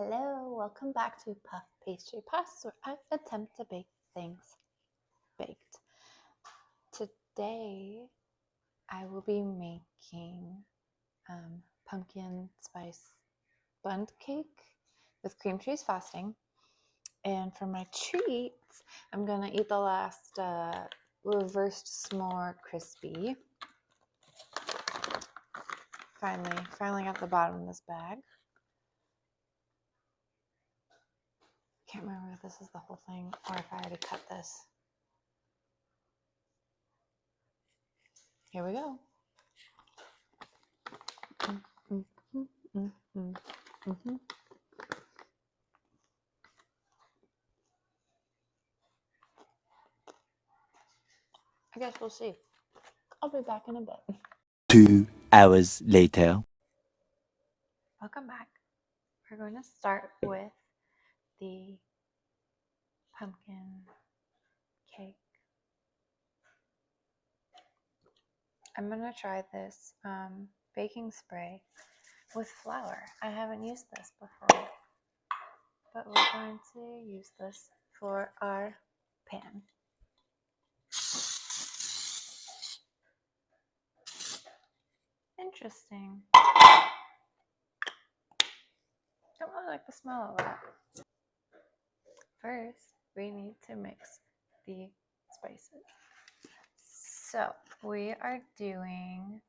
Hello, welcome back to Puff Pastry Puffs, where I attempt to bake things baked. Today, I will be making pumpkin spice Bundt cake with cream cheese frosting. And for my treats, I'm gonna eat the last reversed s'more crispy. Finally got the bottom of this bag. Can't remember if this is the whole thing or if I already cut this. Here we go. I guess we'll see. I'll be back in a bit. 2 hours later. Welcome back. We're going to start with the pumpkin cake. I'm going to try this baking spray with flour. I haven't used this before, but we're going to use this for our pan. Interesting. Don't really like the smell of that. First, we need to mix the spices. So we are doing,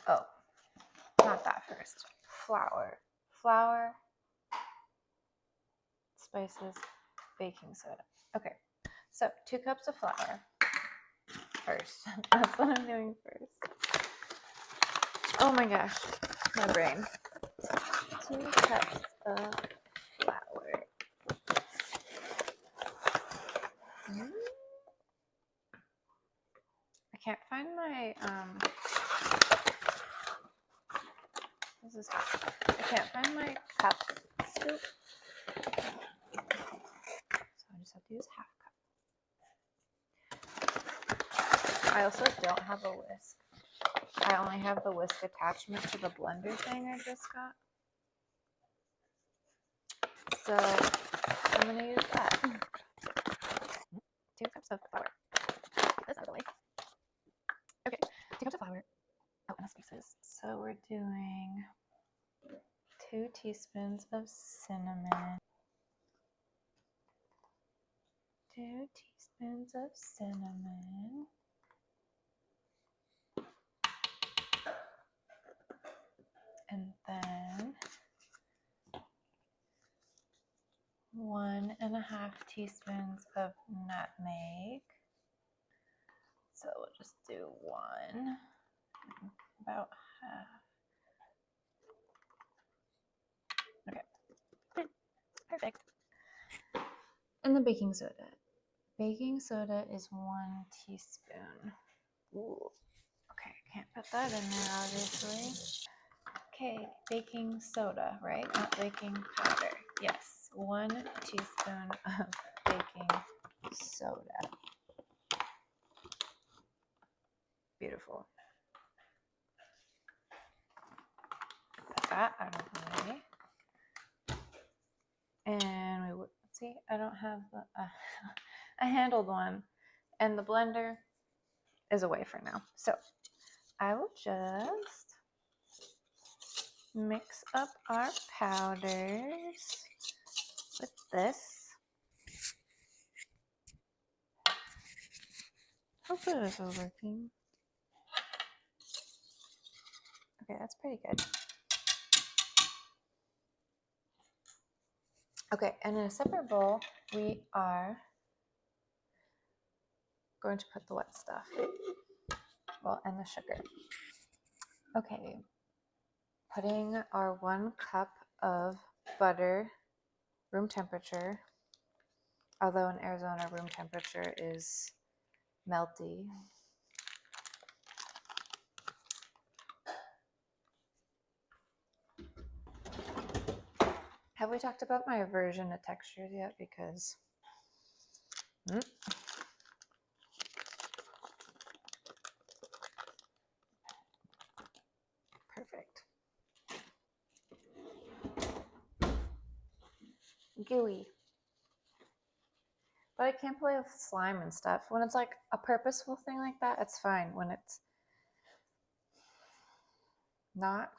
not that first. Flour, spices, baking soda. Okay, so 2 cups of flour first. That's what I'm doing first. Oh my gosh, my brain. 2 cups of flour. I can't find my, this is hot. I can't find my cup scoop. So I just have to use half cup. I also don't have a whisk. I only have the whisk attachment to the blender thing I just got. So I'm going to use that. 2 cups of flour. That's out of the way. Okay, 2 cups of flour. Oh, and the spices. So we're doing 2 teaspoons of cinnamon. 2 teaspoons of cinnamon. And then 1.5 teaspoons of nutmeg. So we'll just do 1, about half. Okay, perfect. And the baking soda. Baking soda is 1 teaspoon. Ooh. Okay, I can't put that in there, obviously. Okay, baking soda, right? Not baking powder. Yes, 1 teaspoon of baking soda. Beautiful. Put that out of the way. And we would see, I don't have the, I handled one, and the blender is away for now. So I will just mix up our powders with this. Hopefully this is working. Okay, that's pretty good. Okay, and in a separate bowl, we are going to put the wet stuff. Well, and the sugar. Okay, putting our 1 cup of butter, room temperature, although in Arizona, room temperature is melty. Have we talked about my aversion to textures yet? Because perfect. gooey. But I can't play with slime and stuff. When it's like a purposeful thing like that, it's fine. When it's not.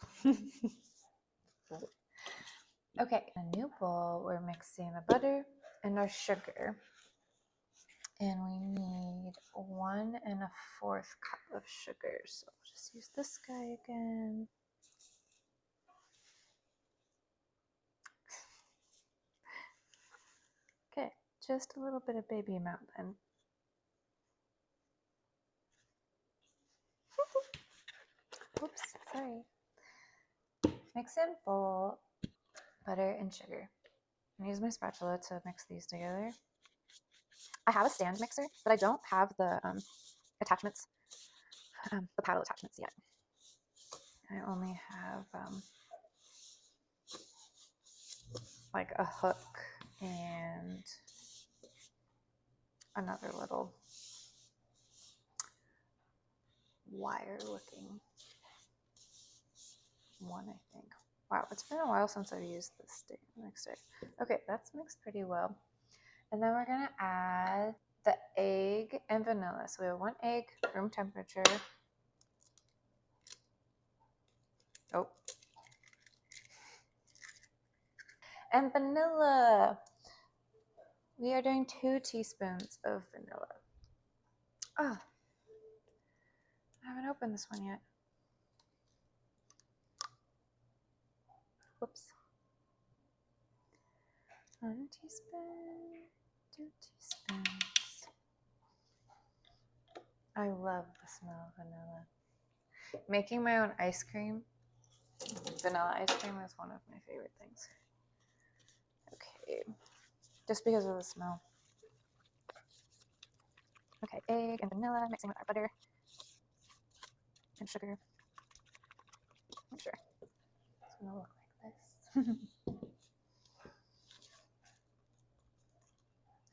Okay, a new bowl, we're mixing the butter and our sugar. And we need 1 1/4 cup of sugar. So we'll just use this guy again. Okay, just a little bit of baby amount then. Oops, sorry. Mix in bowl, butter, and sugar. I'm gonna use my spatula to mix these together. I have a stand mixer, but I don't have the attachments, the paddle attachments yet. I only have like a hook and another little wire looking one, I think. Wow, it's been a while since I've used this mixer. Okay, that's mixed pretty well. And then we're gonna add the egg and vanilla. So we have 1 egg, room temperature. Oh. And vanilla. We are doing 2 teaspoons of vanilla. Oh, I haven't opened this one yet. Whoops. 1 teaspoon, 2 teaspoons. I love the smell of vanilla. Making my own ice cream, vanilla ice cream, is one of my favorite things. Okay, just because of the smell. Okay, egg and vanilla, mixing with our butter and sugar. Make sure it's gonna look like this.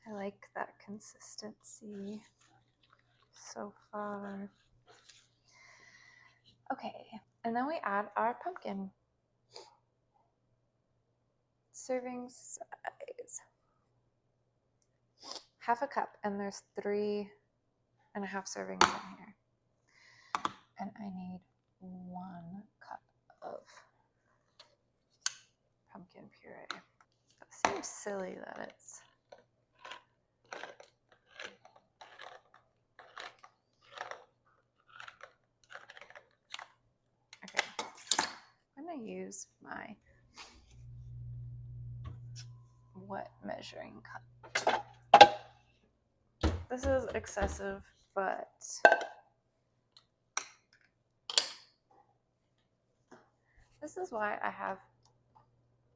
I like that consistency so far. Okay, and then we add our pumpkin. Serving size. 1/2 cup, and there's 3 1/2 servings in here. And I need 1 cup of pumpkin puree. That seems silly that it's okay. I'm gonna use my wet measuring cup. This is excessive, but this is why I have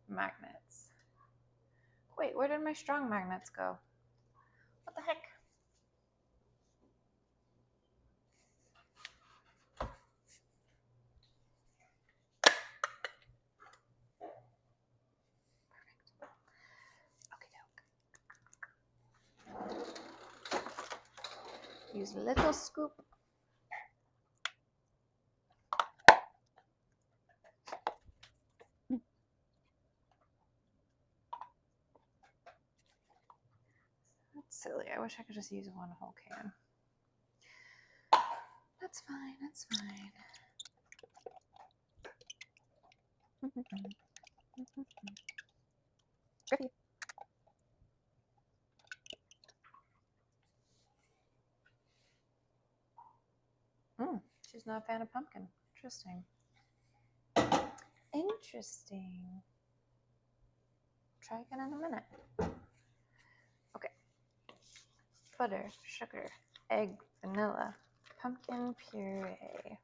magnets. Wait, where did my strong magnets go? What the heck? Use a little scoop. That's silly. I wish I could just use 1 whole can. That's fine. That's fine. Griffy. She's not a fan of pumpkin. Interesting. Interesting. Try again in a minute. Okay. Butter, sugar, egg, vanilla, pumpkin puree.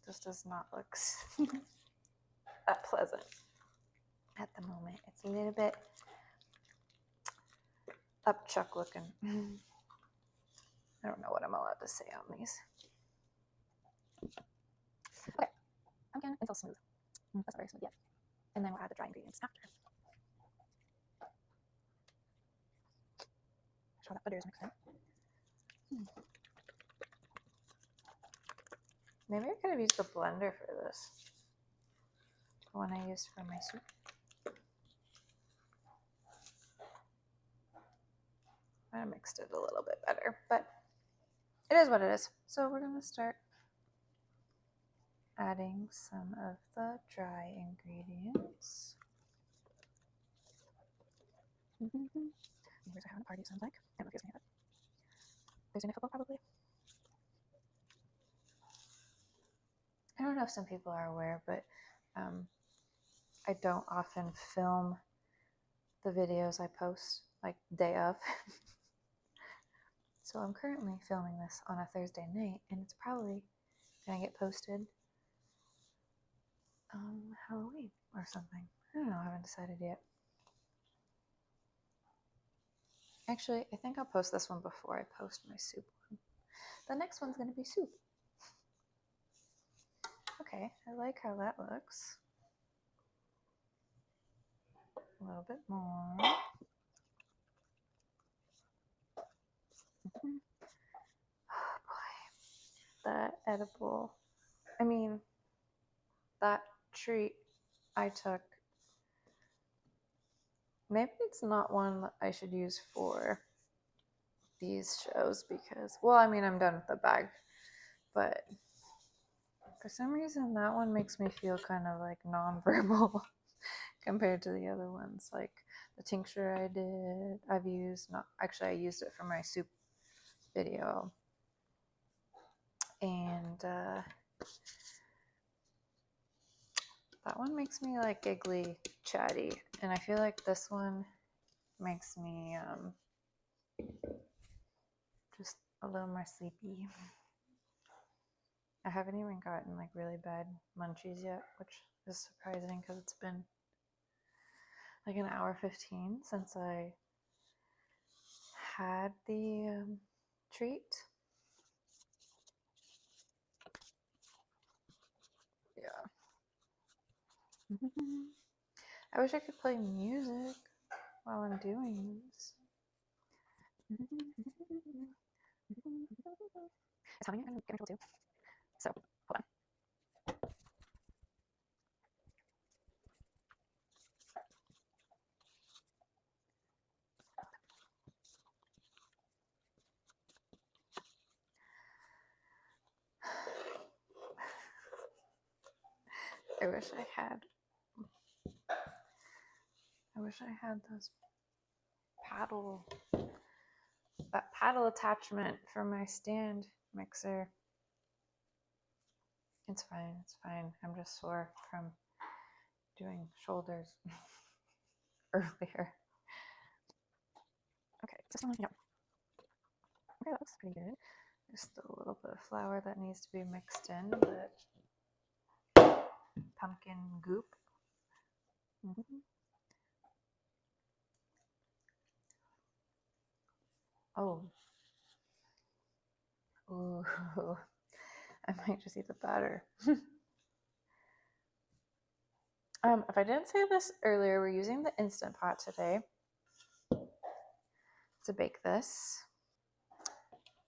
This does not look that pleasant at the moment. It's a little bit upchuck looking. I don't know what I'm allowed to say on these. Okay, pumpkin until smooth. That's not very smooth yet. And then we'll add the dry ingredients after. Make sure that butter is mixed in. Maybe I could have used the blender for this. The one I used for my soup. I mixed it a little bit better, but it is what it is. So we're going to start adding some of the dry ingredients. Here's how a party sounds like. I don't know if you guys can hear that. There's an football probably. I don't know if some people are aware, but I don't often film the videos I post like day of. So I'm currently filming this on a Thursday night, and it's probably gonna get posted Halloween or something. I don't know, I haven't decided yet. Actually, I think I'll post this one before I post my soup one. The next one's gonna be soup. Okay, I like how that looks. A little bit more. Oh boy, that edible, that treat I took, maybe it's not one that I should use for these shows because, well, I'm done with the bag, but for some reason that one makes me feel kind of like nonverbal compared to the other ones. Like the tincture I've used, I used it for my soup video, and that one makes me like giggly chatty, and I feel like this one makes me just a little more sleepy. I haven't even gotten like really bad munchies yet, which is surprising because it's been like an hour 15 since I had the treat. Yeah. I wish I could play music while I'm doing this. It's having it in control too. So, hold on. I wish I had that paddle attachment for my stand mixer. It's fine. I'm just sore from doing shoulders earlier. Okay, just one, yeah. Okay, that looks pretty good. There's still a little bit of flour that needs to be mixed in, but pumpkin goop. Oh. Ooh. I might just eat the batter. If I didn't say this earlier, we're using the Instant Pot today to bake this.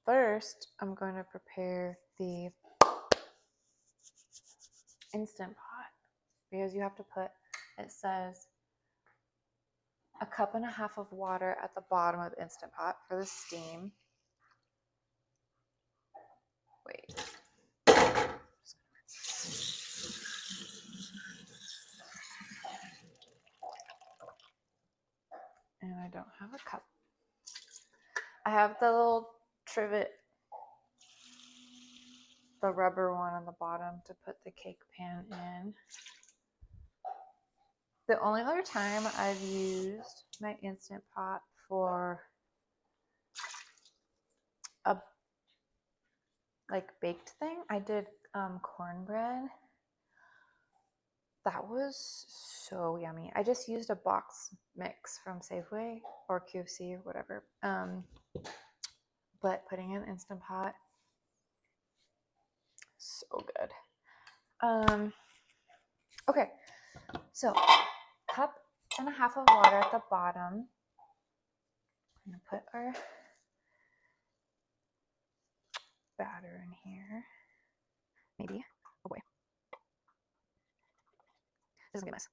First, I'm going to prepare the Instant Pot because you have to put, it says, 1.5 cups of water at the bottom of the Instant Pot for the steam. Wait. And I don't have a cup. I have the little trivet, the rubber one on the bottom to put the cake pan in. The only other time I've used my Instant Pot for a baked thing, I did cornbread. That was so yummy. I just used a box mix from Safeway or QFC or whatever. But putting in Instant Pot, so good. Okay, so 1.5 cups of water at the bottom. I'm gonna put our batter in here. Maybe. This is gonna be a mess.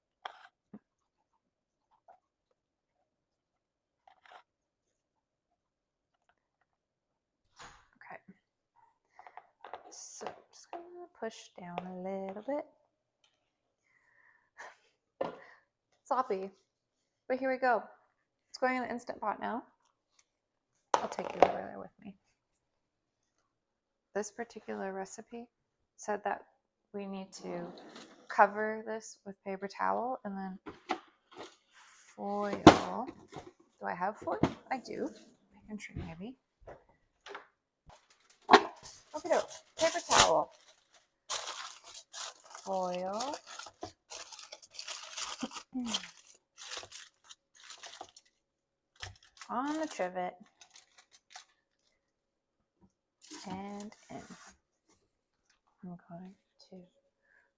Okay. So I'm just gonna push down a little bit. Sloppy. But here we go. It's going in the Instant Pot now. I'll take you over there with me. This particular recipe said that we need to cover this with paper towel and then foil. Do I have foil? I do. Pantry maybe. Okay, paper towel. Foil. On the trivet. And in. I'm going to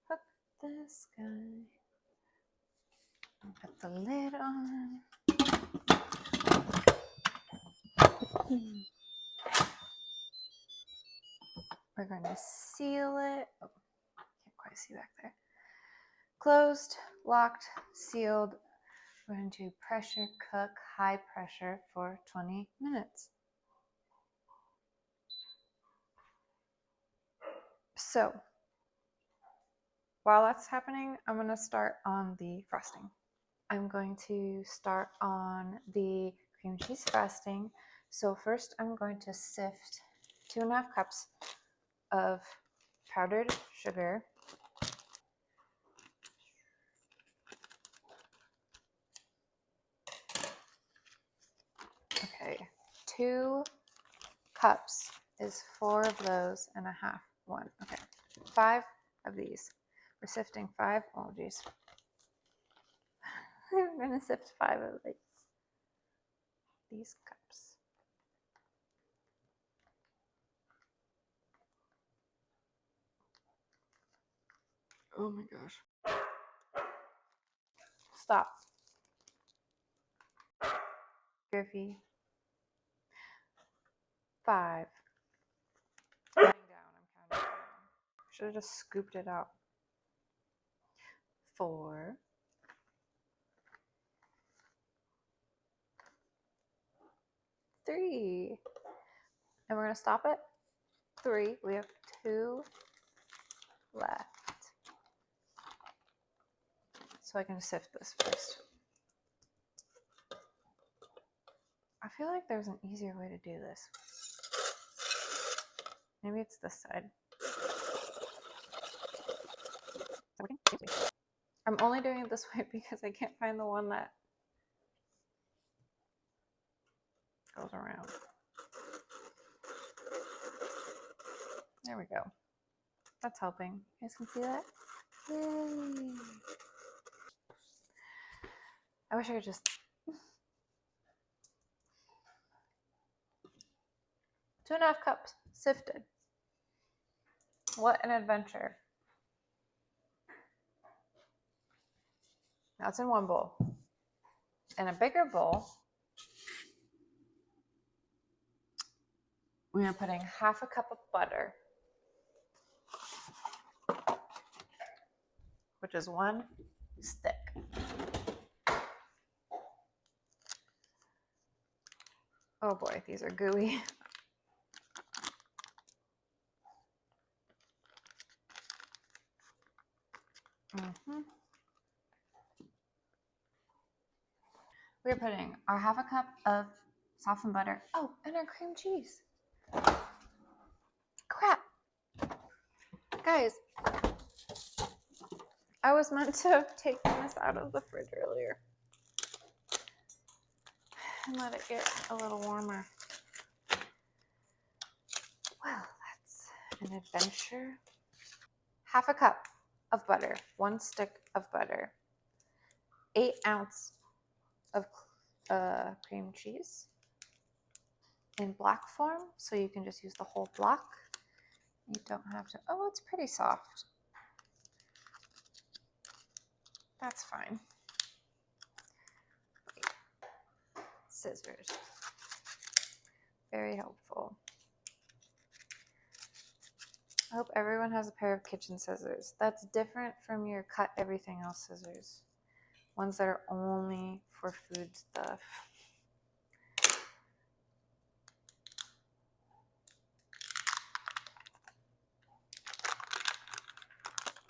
hook this guy. And put the lid on. We're going to seal it. Oh, can't quite see back there. Closed, locked, sealed. We're going to pressure cook high pressure for 20 minutes. So while that's happening, I'm going to start on the frosting. I'm going to start on the cream cheese frosting. So first I'm going to sift 2.5 cups of powdered sugar. Okay, 2 cups is 4 of those and a half. 1. Okay, 5 of these. We're sifting 5. Oh, geez. I'm going to sift 5 of these cups. Oh my gosh. Stop. Griffey. 5. Counting down. I'm counting down. Should have just scooped it out. 4. 3. And we're going to stop it. 3. We have 2 left. So I can sift this first. I feel like there's an easier way to do this. Maybe it's this side. Is that working? I'm only doing it this way because I can't find the one that goes around. There we go. That's helping. You guys can see that? Yay! I wish I could just... 2.5 cups sifted. What an adventure. Now it's in one bowl. In a bigger bowl, we are putting 1/2 cup of butter, which is 1 stick. Oh boy, these are gooey. We're putting our 1/2 cup of softened butter. Oh, and our cream cheese. Crap. Guys, I was meant to have taken this out of the fridge earlier and let it get a little warmer. Well, that's an adventure. 1/2 cup of butter, 1 stick of butter, 8 ounces of cream cheese in block form, so you can just use the whole block. You don't have to. Oh, it's pretty soft. That's fine. Scissors. Very helpful. I hope everyone has a pair of kitchen scissors. That's different from your cut everything else scissors. Ones that are only for food stuff.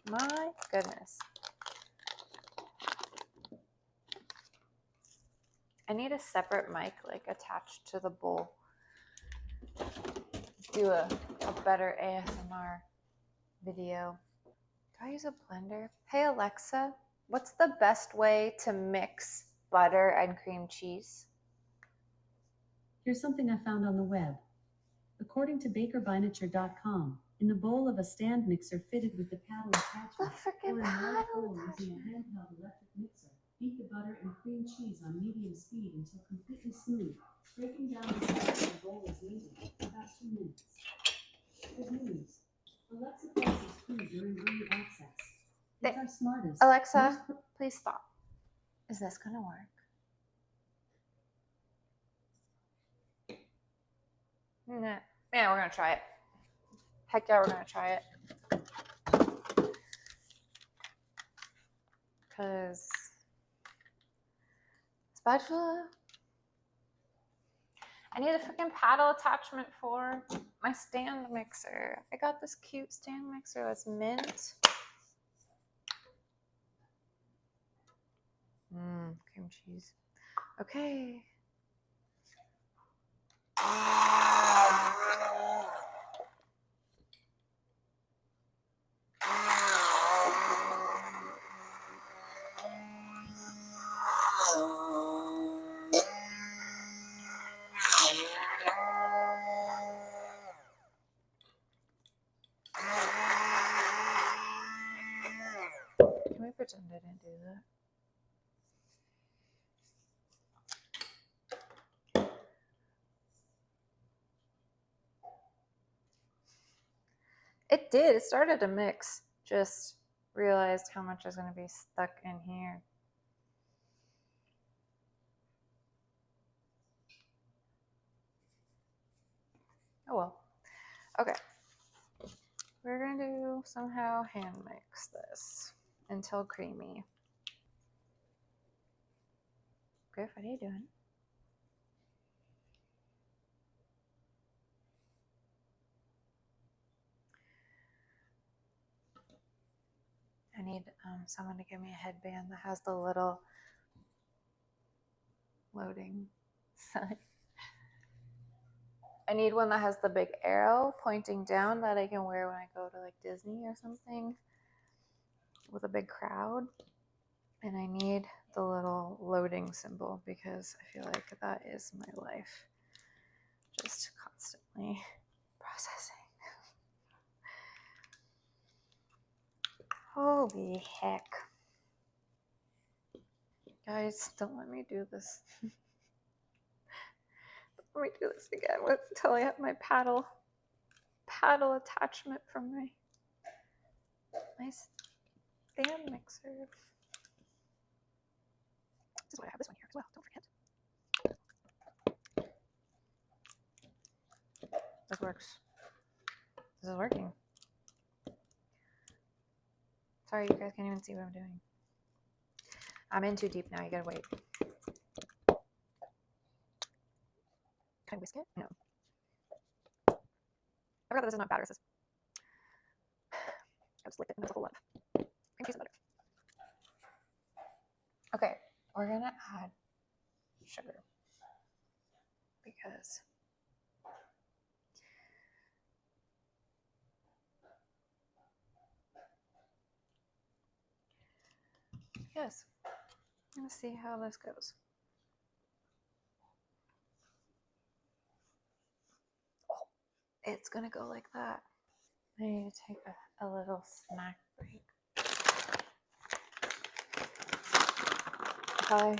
My goodness. I need a separate mic like attached to the bowl. Do a better ASMR video. Do I use a blender? Hey Alexa, what's the best way to mix butter and cream cheese? Here's something I found on the web. According to bakerbinature.com, in the bowl of a stand mixer fitted with the paddle attachment, The freaking or in paddle bowl using a attachment. handheld electric mixer, beat the butter and cream cheese on medium speed until completely smooth. Breaking down the butter in the bowl is needed, about 2 minutes. Good news. Alexa prices food during early access. It's our smartest. Alexa, please stop. Is this gonna work? Nah. Yeah, we're gonna try it. Heck yeah, we're gonna try it. Cause spatula. I need a freaking paddle attachment for my stand mixer. I got this cute stand mixer that's mint. Cream cheese. Okay. Can we pretend I didn't do that? It did. It started to mix. Just realized how much is going to be stuck in here. Oh well. Okay. We're going to somehow hand mix this until creamy. Griff, what are you doing? I need someone to give me a headband that has the little loading sign. I need one that has the big arrow pointing down that I can wear when I go to like Disney or something with a big crowd. And I need the little loading symbol because I feel like that is my life. Just constantly processing. Holy heck. Guys, don't let me do this. Don't let me do this again until I have my paddle attachment from my stand mixer. This is why I have this one here as well, don't forget. This works. This is working. Sorry, you guys can't even see what I'm doing. I'm in too deep now, you gotta wait. Can I whisk it? No. I forgot that this is not batter, this is... I just licked it and there's a whole lot of cream cheese and butter. Okay, we're gonna add sugar because yes, I'm gonna see how this goes. Oh, it's gonna go like that. I need to take a little snack break. Hi.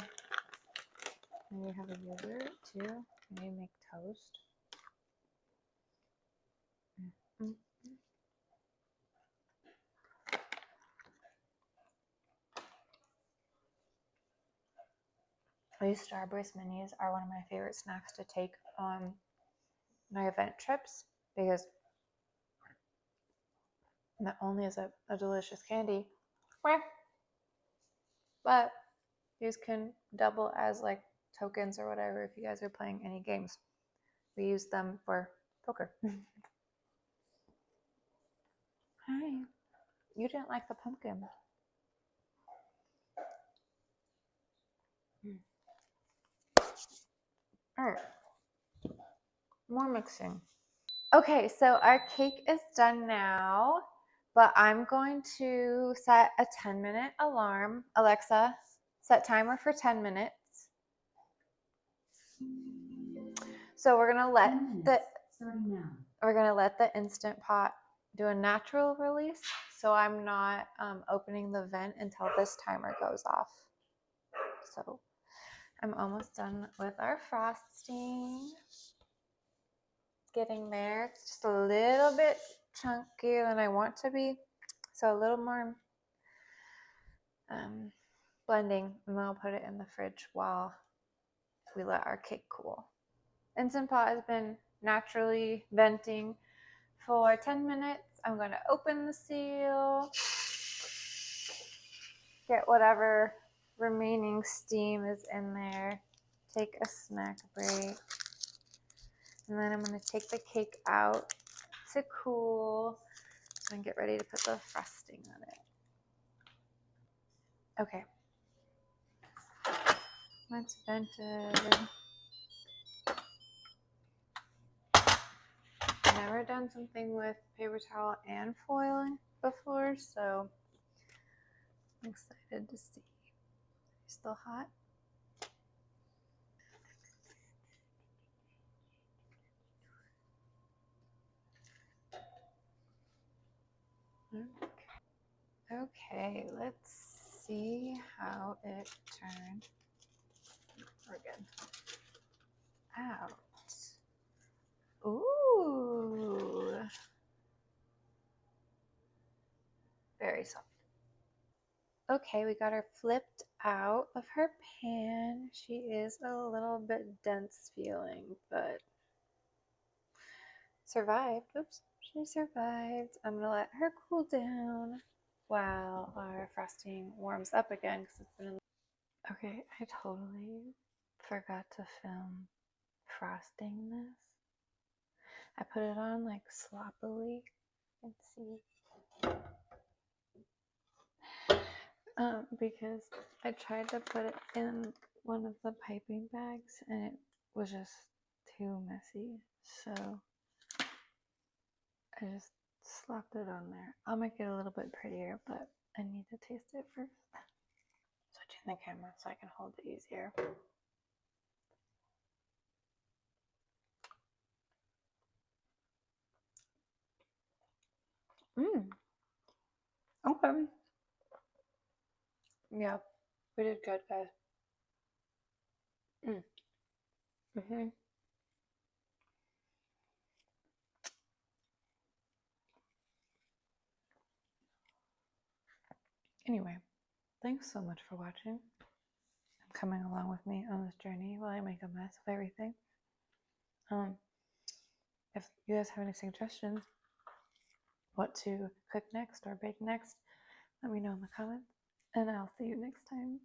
Maybe have a yogurt too. Maybe make toast. These Starburst minis are one of my favorite snacks to take on my event trips because Not only is it a delicious candy, but these can double as like tokens or whatever if you guys are playing any games. We use them for poker. Hi. You didn't like the pumpkin. All right. More mixing. Okay, so our cake is done now, but I'm going to set a 10-minute alarm. Alexa, set timer for 10 minutes. So we're gonna let the Instant Pot do a natural release. So I'm not opening the vent until this timer goes off. So I'm almost done with our frosting. Getting there. It's just a little bit chunkier than I want to be. So a little more blending, and then I'll put it in the fridge while we let our cake cool. Instant Pot has been naturally venting for 10 minutes. I'm going to open the seal, get whatever remaining steam is in there, take a snack break, and then I'm going to take the cake out to cool and get ready to put the frosting on it. Okay. That's vented. I've never done something with paper towel and foiling before, so I'm excited to see. Still hot? Okay, let's see how it turned. We're good. Out. Ooh. Very soft. Okay, we got her flipped out of her pan. She is a little bit dense feeling, but survived. Oops, she survived. I'm gonna let her cool down while our frosting warms up again because it's been. Okay, I totally forgot to film frosting this. I put it on like sloppily. Let's see. Because I tried to put it in one of the piping bags and it was just too messy. So I just slapped it on there. I'll make it a little bit prettier, but I need to taste it first. Switching the camera so I can hold it easier. Okay. Yeah, we did good, guys. Anyway, thanks so much for watching and coming along with me on this journey while I make a mess of everything. If you guys have any suggestions what to cook next or bake next, let me know in the comments, and I'll see you next time.